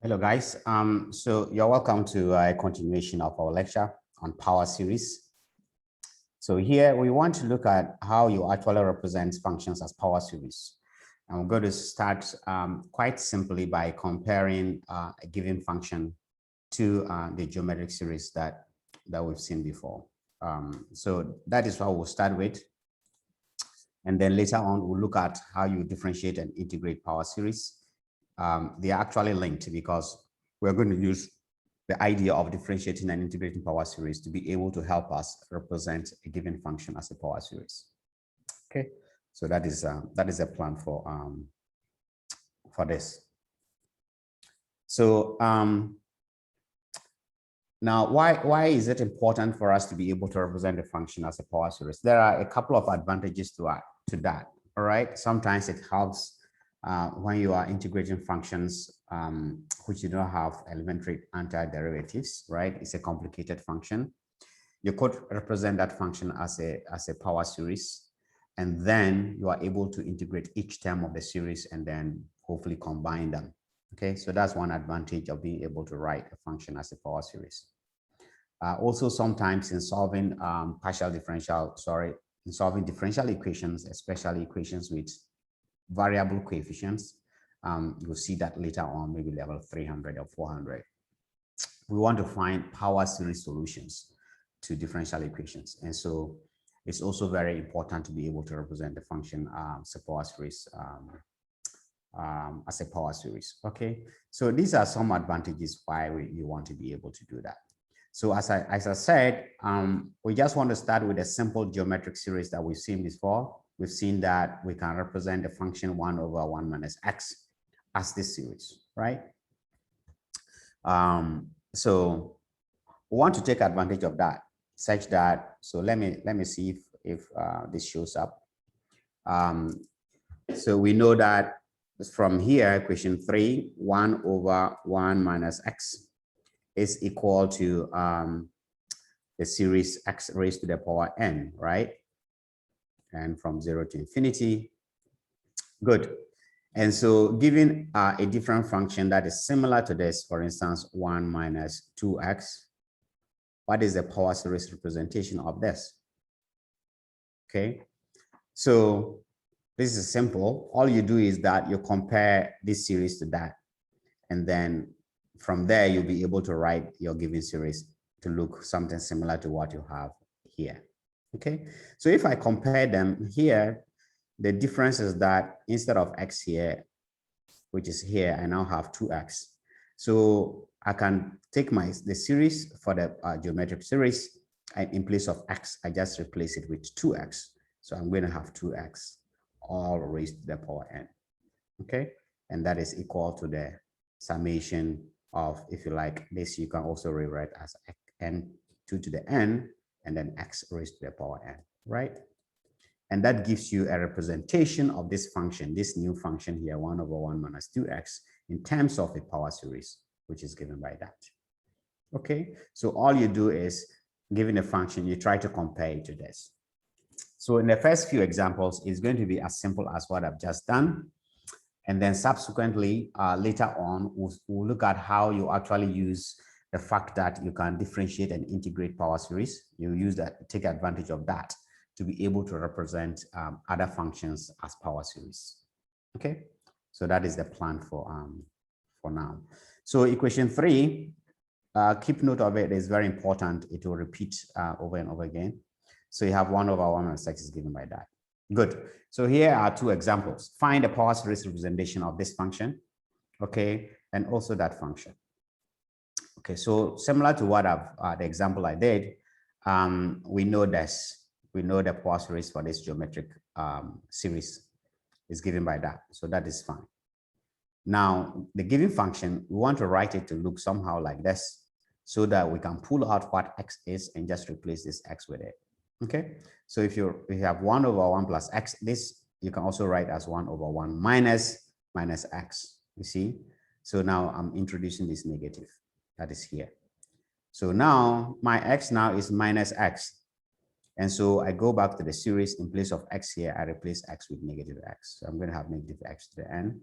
Hello, guys. So you're welcome to a continuation of our lecture on power series. So here we want to look at how you actually represent functions as power series. And we're going to start quite simply by comparing a given function to the geometric series that we've seen before. So that is what we'll start with. And then later on, we'll look at how you differentiate and integrate power series. They are actually linked because we're going to use the idea of differentiating and integrating power series to be able to help us represent a given function as a power series. Okay, so that is a plan for this. So now, why is it important for us to be able to represent a function as a power series? There are a couple of advantages to that. All right, sometimes it helps when you are integrating functions which you don't have elementary antiderivatives, right? It's a complicated function. You could represent that function as a power series, and then you are able to integrate each term of the series and then hopefully combine them. Okay, so that's one advantage of being able to write a function as a power series. Also, sometimes in solving differential equations, especially equations with variable coefficients, you'll see that later on, maybe level 300 or 400. We want to find power series solutions to differential equations. And so it's also very important to be able to represent the function as a power series. Okay, so these are some advantages why you want to be able to do that. So as I said, we just want to start with a simple geometric series that we've seen before. We've seen that we can represent the function 1 over 1 minus x as this series, right? So we want to take advantage of that, such that, so let me see if this shows up. So we know that from here, equation 3, 1 over 1 minus x is equal to the series x raised to the power n, right? And from 0 to infinity. Good. And so given a different function that is similar to this, for instance, 1 minus 2x, what is the power series representation of this? Okay, so this is simple. All you do is that you compare this series to that. And then from there, you'll be able to write your given series to look something similar to what you have here. Okay, so if I compare them here, the difference is that instead of x here, which is here, I now have 2x. So I can take the series for the geometric series, and in place of x, I just replace it with 2x. So I'm going to have 2x all raised to the power n. Okay, and that is equal to the summation of, if you like, this you can also rewrite as n 2 to the n, and then x raised to the power n, right? And that gives you a representation of this function, this new function here, 1 over 1 minus 2x, in terms of a power series, which is given by that. Okay, so all you do is, given a function, you try to compare it to this. So in the first few examples, it's going to be as simple as what I've just done. And then subsequently, later on, we'll look at how you actually use the fact that you can differentiate and integrate power series. You use that, take advantage of that to be able to represent other functions as power series. Okay, so that is the plan for now. So equation 3, keep note of it, it's very important. It will repeat over and over again. So you have 1 over 1 minus x is given by that. Good. So here are 2 examples. Find the power series representation of this function, okay, and also that function. Okay, so similar to what the example I did, we know this. We know the power series for this geometric series is given by that. So that is fine. Now, the given function, we want to write it to look somehow like this so that we can pull out what x is and just replace this x with it. Okay, so if you have 1 over 1 plus x, this you can also write as 1 over 1 minus x, you see? So now I'm introducing this negative that is here. So now my x now is minus x. And so I go back to the series. In place of x here, I replace x with negative x. So I'm going to have negative x to the n.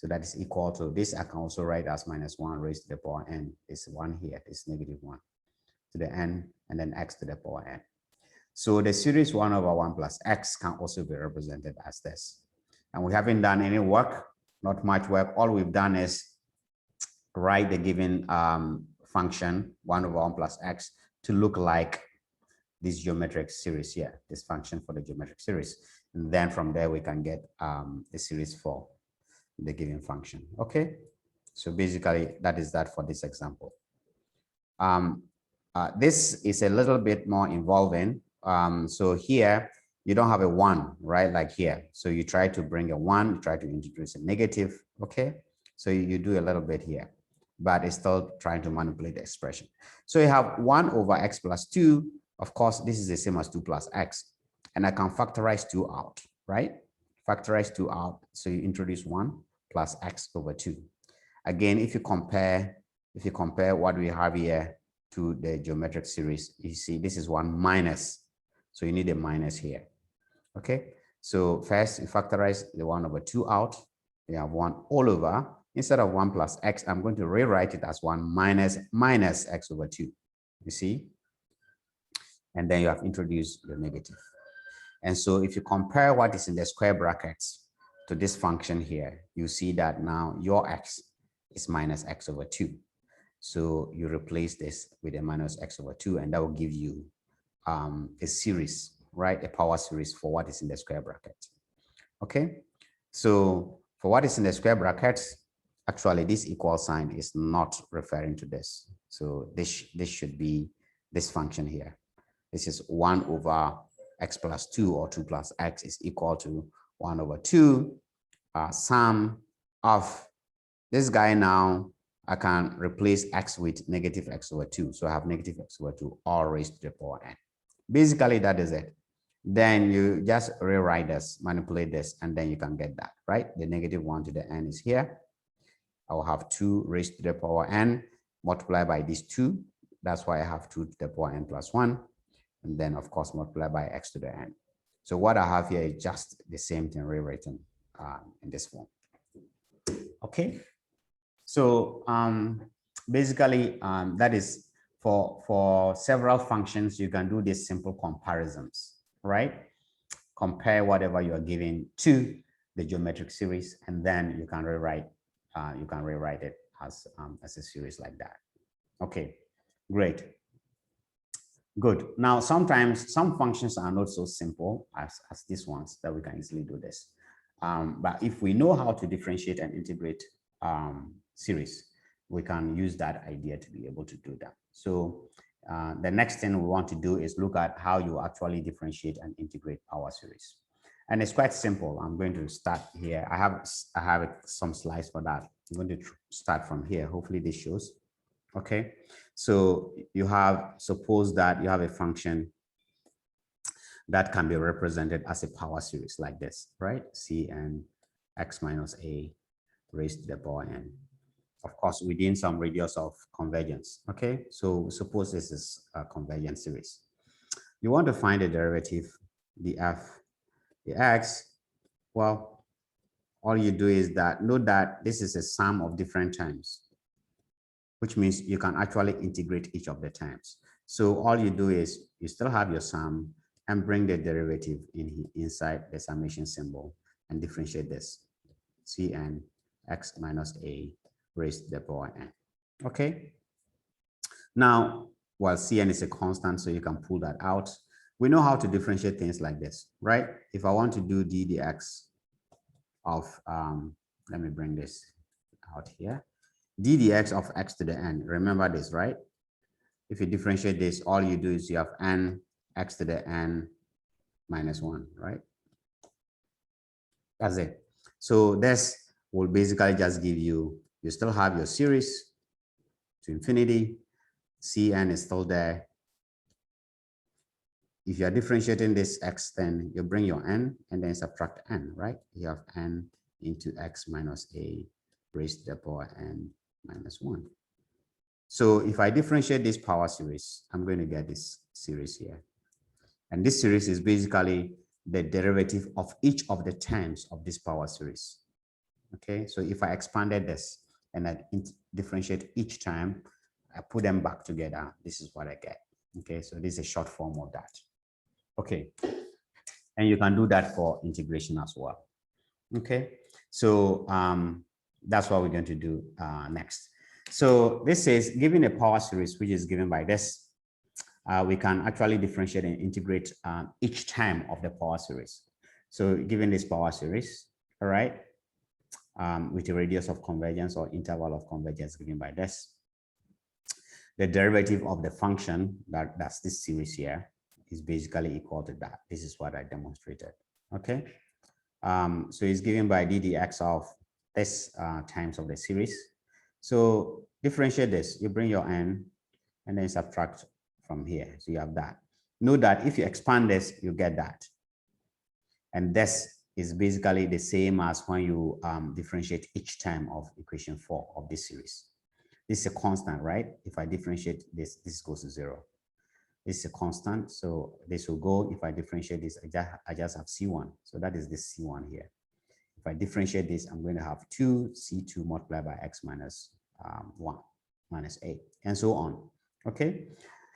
So that is equal to this. I can also write as minus 1 raised to the power n. This 1 here, this negative 1 to the n, and then x to the power n. So the series 1 over 1 plus x can also be represented as this. And we haven't done any work, not much work. All we've done is write the given function 1 over 1 plus x to look like this geometric series here, this function for the geometric series. And then from there, we can get the series for the given function. Okay, so basically that is that for this example. This is a little bit more involving. So here you don't have a 1, right? Like here. So you try to bring a 1, you try to introduce a negative. Okay, so you do a little bit here, but it's still trying to manipulate the expression. So you have 1 over x plus 2. Of course, this is the same as 2 plus x. And I can factorize 2 out, right? Factorize 2 out. So you introduce 1 plus x over 2. Again, if you compare what we have here to the geometric series, you see this is 1 minus. So you need a minus here. Okay. So first you factorize the 1 over 2 out. You have 1 all over. Instead of 1 plus x, I'm going to rewrite it as 1 minus x over 2. You see? And then you have introduced the negative. And so if you compare what is in the square brackets to this function here, you see that now your x is minus x over 2. So you replace this with a minus x over 2, and that will give you a series, right? A power series for what is in the square bracket. Okay. So for what is in the square brackets, actually this equal sign is not referring to this. So this should be this function here. This is 1 over x plus 2, or 2 plus x is equal to 1 over 2 sum of this guy. Now I can replace x with negative x over 2. So I have negative x over 2 all raised to the power n. Basically, that is it. Then you just rewrite this, manipulate this, and then you can get that, right? The negative 1 to the n is here. I will have 2 raised to the power n multiplied by these 2. That's why I have 2 to the power n plus 1. And then, of course, multiply by x to the n. So what I have here is just the same thing rewritten in this form. Okay. So basically, that is for several functions, you can do these simple comparisons, right? Compare whatever you are given to the geometric series, and then you can rewrite it as a series like that. Okay, great. Good. Now, sometimes some functions are not so simple as these ones that we can easily do this. But if we know how to differentiate and integrate series, we can use that idea to be able to do that. So the next thing we want to do is look at how you actually differentiate and integrate power series. And it's quite simple. I'm going to start here. I have some slides for that. I'm going to start from here. Hopefully this shows. Okay, so you have, suppose that you have a function that can be represented as a power series like this, right? Cn x minus a raised to the power n. Of course, within some radius of convergence. Okay, so suppose this is a convergent series. You want to find the derivative, the x. Well, all you do is that note that this is a sum of different terms, which means you can actually integrate each of the terms. So all you do is you still have your sum and bring the derivative inside the summation symbol and differentiate this. Cn x minus a raised to the power n. Okay. Now, well, Cn is a constant, so you can pull that out. We know how to differentiate things like this, right? If I want to do d dx of, let me bring this out here. D dx of x to the n, remember this, right? If you differentiate this, all you do is you have n x to the n minus 1, right? That's it. So this will basically just give you, you still have your series to infinity. Cn is still there. If you are differentiating this x, then you bring your n and then subtract n, right? You have n into x minus a raised to the power n minus 1. So if I differentiate this power series, I'm going to get this series here. And this series is basically the derivative of each of the terms of this power series. Okay, so if I expanded this and I differentiate each time, I put them back together, this is what I get. Okay, so this is a short form of that. Okay, and you can do that for integration as well. Okay, so that's what we're going to do next. So this is given a power series, which is given by this. We can actually differentiate and integrate each term of the power series. So given this power series, all right, with a radius of convergence or interval of convergence given by this, the derivative of the function, that's this series here, is basically equal to that. This is what I demonstrated. Okay, so it's given by ddx of this times of the series. So differentiate this, you bring your n and then subtract from here. So you have that. Note that if you expand this, you get that. And this is basically the same as when you differentiate each term of equation 4 of this series. This is a constant, right? If I differentiate this, this goes to 0. This is a constant, so this will go. If I differentiate this, I just have C1. So that is this C1 here. If I differentiate this, I'm going to have 2C2 multiplied by x minus 1 minus a, and so on. Okay,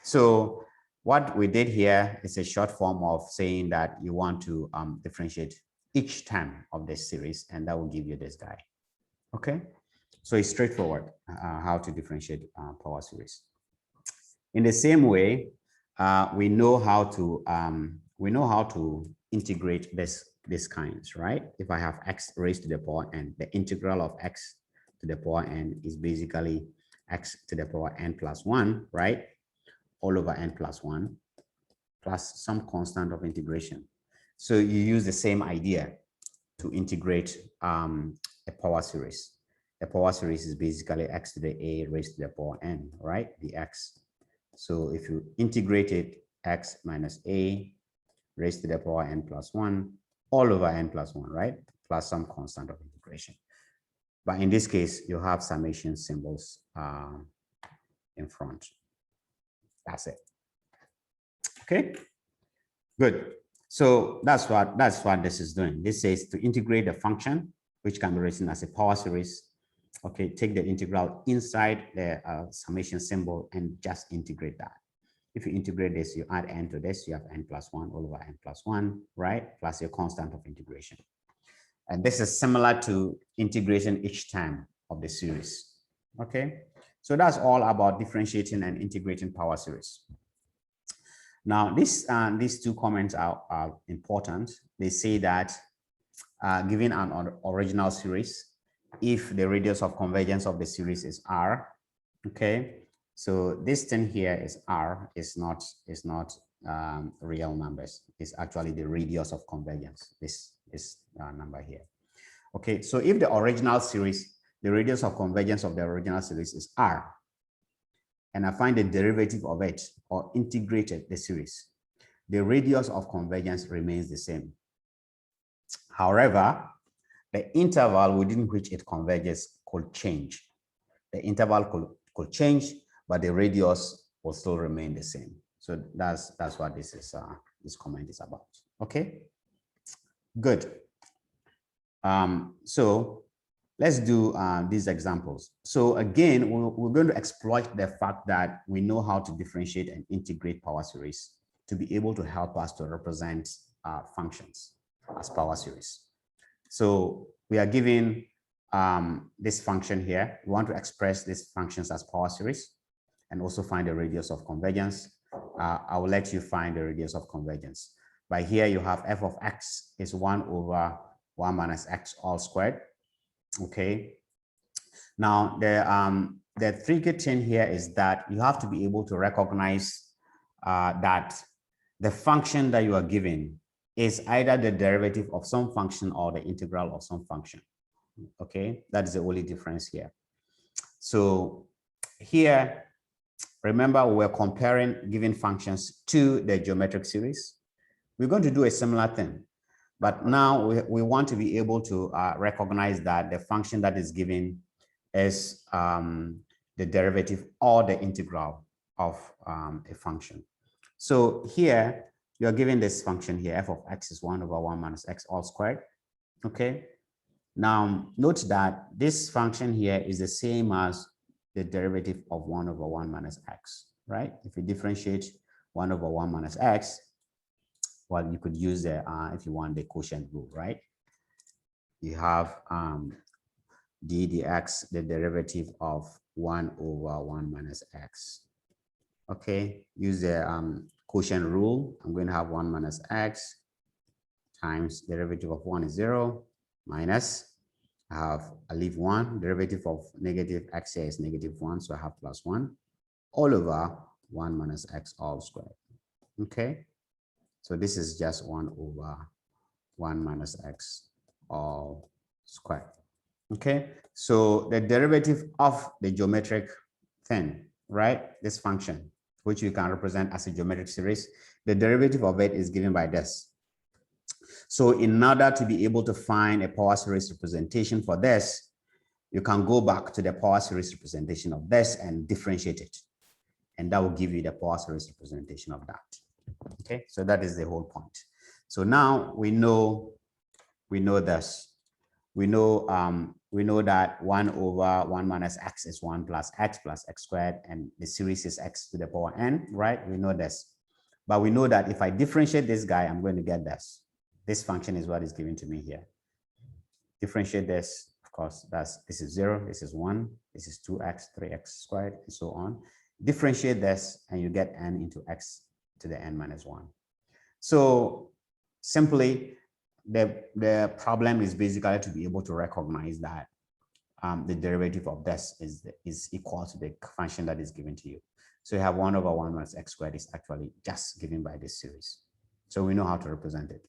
so what we did here is a short form of saying that you want to differentiate each term of this series, and that will give you this guy. Okay, so it's straightforward how to differentiate power series. In the same way, we know how to integrate this kinds, right? If I have x raised to the power n, the integral of x to the power n is basically x to the power n plus 1, right? All over n plus 1 plus some constant of integration. So you use the same idea to integrate a power series. A power series is basically x to the a raised to the power n, right? The x. So if you integrate it, x minus a raised to the power n plus 1 all over n plus 1, right? Plus some constant of integration. But in this case, you have summation symbols in front. That's it. Okay, good. So that's what this is doing. This says to integrate the function, which can be written as a power series. Okay, take the integral inside the summation symbol and just integrate that. If you integrate this, you add n to this, you have n plus 1 all over n plus 1, right? Plus your constant of integration. And this is similar to integration each time of the series. Okay, so that's all about differentiating and integrating power series. Now, these two comments are important. They say that given an original series, if the radius of convergence of the series is r, okay, so this thing here is r, is not real numbers. It's actually the radius of convergence, this number here. Okay, so if the original series, the radius of convergence of the original series is r, and I find the derivative of it or integrated the series, the radius of convergence remains the same. However, the interval within which it converges could change. The interval could change, but the radius will still remain the same. So that's what this is. This comment is about. Okay, good. So let's do these examples. So again, we're going to exploit the fact that we know how to differentiate and integrate power series to be able to help us to represent functions as power series. So we are given this function here. We want to express these functions as power series and also find the radius of convergence. I will let you find the radius of convergence. By here, you have f of x is 1 over 1 minus x all squared. Okay. Now, the tricky thing here is that you have to be able to recognize that the function that you are given is either the derivative of some function or the integral of some function. Okay, that is the only difference here. So here, remember we're comparing given functions to the geometric series. We're going to do a similar thing, but now we want to be able to recognize that the function that is given is the derivative or the integral of a function. So here, you're given this function here, f of x is 1 over 1 minus x all squared, okay? Now, note that this function here is the same as the derivative of 1 over 1 minus x, right? If you differentiate 1 over 1 minus x, well, you could use the, if you want, the quotient rule, right? You have d dx, the derivative of 1 over 1 minus x. Okay, use the quotient rule. I'm going to have 1 minus x times derivative of 1 is 0 minus, I leave 1, derivative of negative x here is negative 1, so I have plus 1 all over 1 minus x all squared. Okay, so this is just 1 over 1 minus x all squared. Okay, so the derivative of the geometric thing, right, this function, which we can represent as a geometric series, the derivative of it is given by this. So in order to be able to find a power series representation for this, you can go back to the power series representation of this and differentiate it. And that will give you the power series representation of that. Okay, so that is the whole point. So now we know this. We know that 1 over 1 minus x is 1 plus x squared, and the series is x to the power n, right? We know this. But we know that if I differentiate this guy, I'm going to get this. This function is what is given to me here. Differentiate this, of course, this is 0, this is 1, this is 2x, 3x squared, and so on. Differentiate this, and you get n into x to the n minus 1. So simply, the problem is basically to be able to recognize that the derivative of this is equal to the function that is given to you. So you have 1 over 1 minus x squared is actually just given by this series. So we know how to represent it.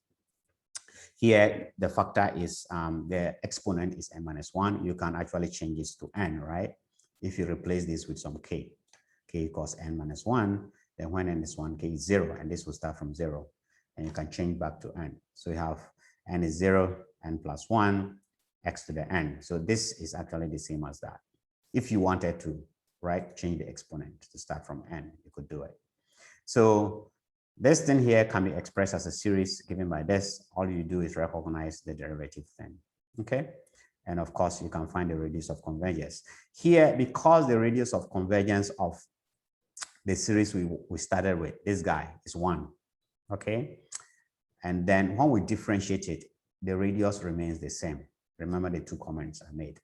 Here, the factor is, the exponent is n minus 1. You can actually change this to n, right? If you replace this with some k equals n minus 1, then when n is 1, k is 0, and this will start from 0. And you can change back to n. So you have n is 0, n plus 1, x to the n. So this is actually the same as that. If you wanted to, right, change the exponent to start from n, you could do it. So this thing here can be expressed as a series given by this. All you do is recognize the derivative thing, okay? And of course, you can find the radius of convergence. Here, because the radius of convergence of the series we started with, this guy is 1, okay? And then when we differentiate it, the radius remains the same. Remember the 2 comments I made.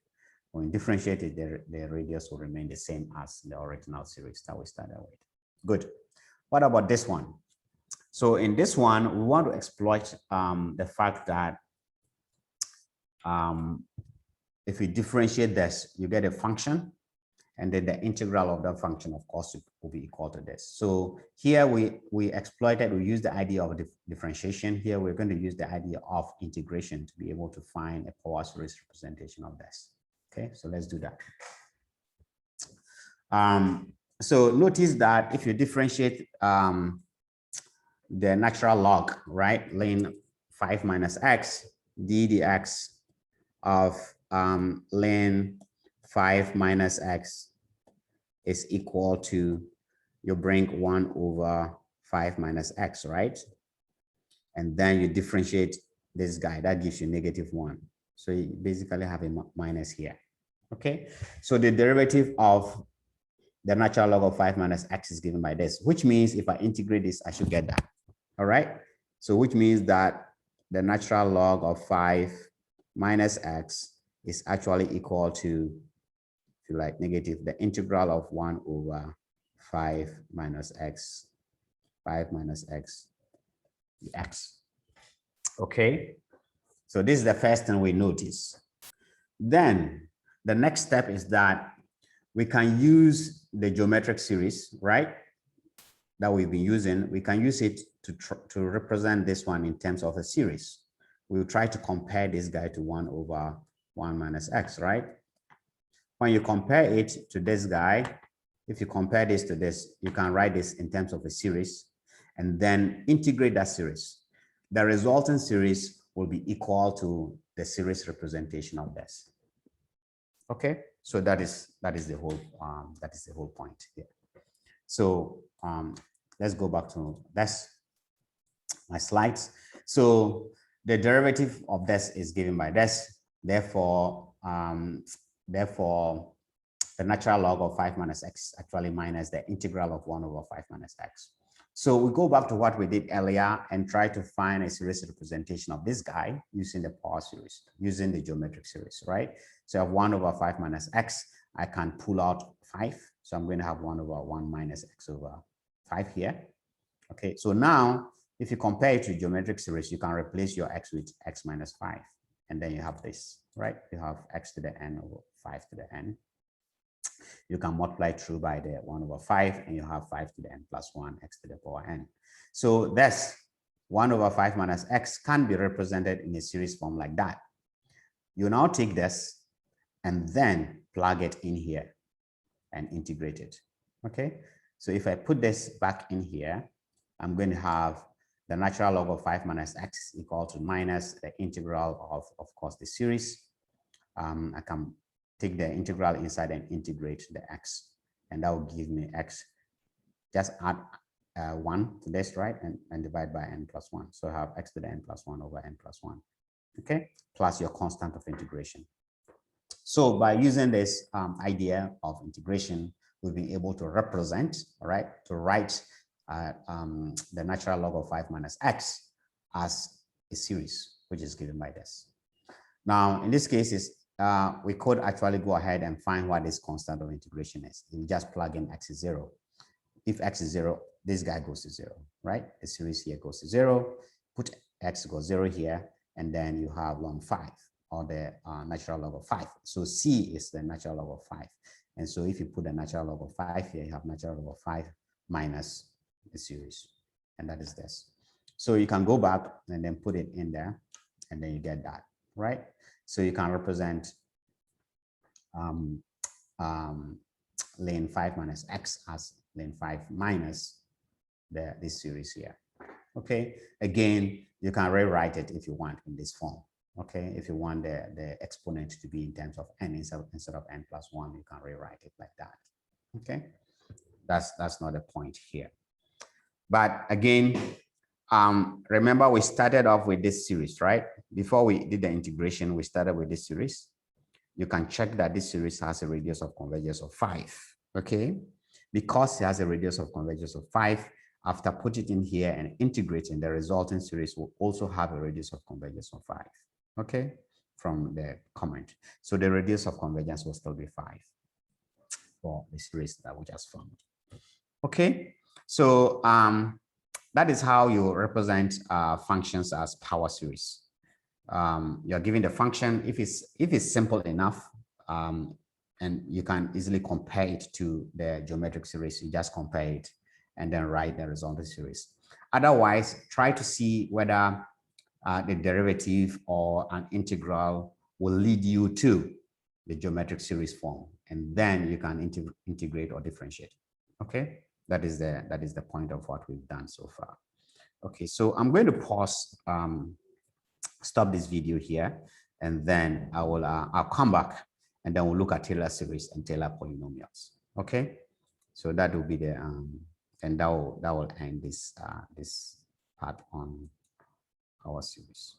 When we differentiate it, the radius will remain the same as the original series that we started with. Good. What about this one? So in this one, we want to exploit the fact that if we differentiate this, you get a function, and then the integral of that function, of course, will be equal to this. So here we exploited, we use the idea of differentiation. Here we're going to use the idea of integration to be able to find a power series representation of this. Okay, so let's do that. So notice that if you differentiate the natural log, right, ln 5 minus x, d dx of ln 5 minus x is equal to, you bring 1 over 5 minus x, right? And then you differentiate this guy, that gives you -1. So you basically have a minus here, okay? So the derivative of the natural log of 5 minus x is given by this, which means if I integrate this, I should get that, all right? So which means that the natural log of 5 minus x is actually equal to, if you like, negative the integral of 1 over 5 minus x, 5 minus x, x. Okay, so this is the first thing we notice. Then the next step is that we can use the geometric series, right, that we've been using. We can use it to represent this one in terms of a series. We'll try to compare this guy to 1 over 1 minus x, right? When you compare it to this guy, if you compare this to this, you can write this in terms of a series and then integrate that series. The resulting series will be equal to the series representation of this. Okay, so that is the whole point here. So let's go back to that's my slides. So the derivative of this is given by this. Therefore, the natural log of 5 minus x actually minus the integral of 1 over 5 minus x. So we go back to what we did earlier and try to find a series representation of this guy using the power series, using the geometric series, right? So I have 1 over 5 minus x. I can pull out 5. So I'm going to have 1 over 1 minus x over 5 here. Okay, so now if you compare it to geometric series, you can replace your x with x minus 5. And then you have this, right? You have x to the n over 5 to the n. You can multiply through by the 1 over 5, and you have 5 to the n plus 1, x to the power n. So that's 1 over 5 minus x can be represented in a series form like that. You now take this and then plug it in here and integrate it. Okay, so if I put this back in here, I'm going to have the natural log of 5 minus x equal to minus the integral of course, the series. I can take the integral inside and integrate the x, and that will give me x. Just add 1 to this, right, and divide by n plus 1. So I have x to the n plus 1 over n plus 1, okay, plus your constant of integration. So by using this idea of integration, we've been able to represent, right, to write the natural log of 5 minus x as a series, which is given by this. Now, in this case, we could actually go ahead and find what this constant of integration is. You just plug in x is 0. If x is 0, this guy goes to 0, right? The series here goes to 0. Put x goes 0 here, and then you have ln 5, or the natural log of 5. So c is the natural log of 5. And so if you put the natural log of 5 here, you have natural log of 5 minus the series, and that is this. So you can go back and then put it in there, and then you get that, right? So you can represent ln 5 minus x as ln 5 minus this series here. Okay, again, you can rewrite it if you want in this form. Okay, if you want the exponent to be in terms of n instead of n plus 1, you can rewrite it like that. Okay, that's not the point here. But again, remember we started off with this series, right? Before we did the integration, we started with this series. You can check that this series has a radius of convergence of 5, okay? Because it has a radius of convergence of 5, after putting it in here and integrating, the resulting series will also have a radius of convergence of 5, okay? From the comment. So the radius of convergence will still be 5 for the series that we just formed. Okay, so that is how you represent functions as power series. You're given the function. If it's simple enough, and you can easily compare it to the geometric series, you just compare it and then write the resulting series. Otherwise, try to see whether the derivative or an integral will lead you to the geometric series form, and then you can integrate or differentiate. Okay, that is the point of what we've done so far. Okay, so I'm going to pause, stop this video here, and then I'll come back, and then we'll look at Taylor series and Taylor polynomials. Okay, so that will be the and that will end this this part on our series.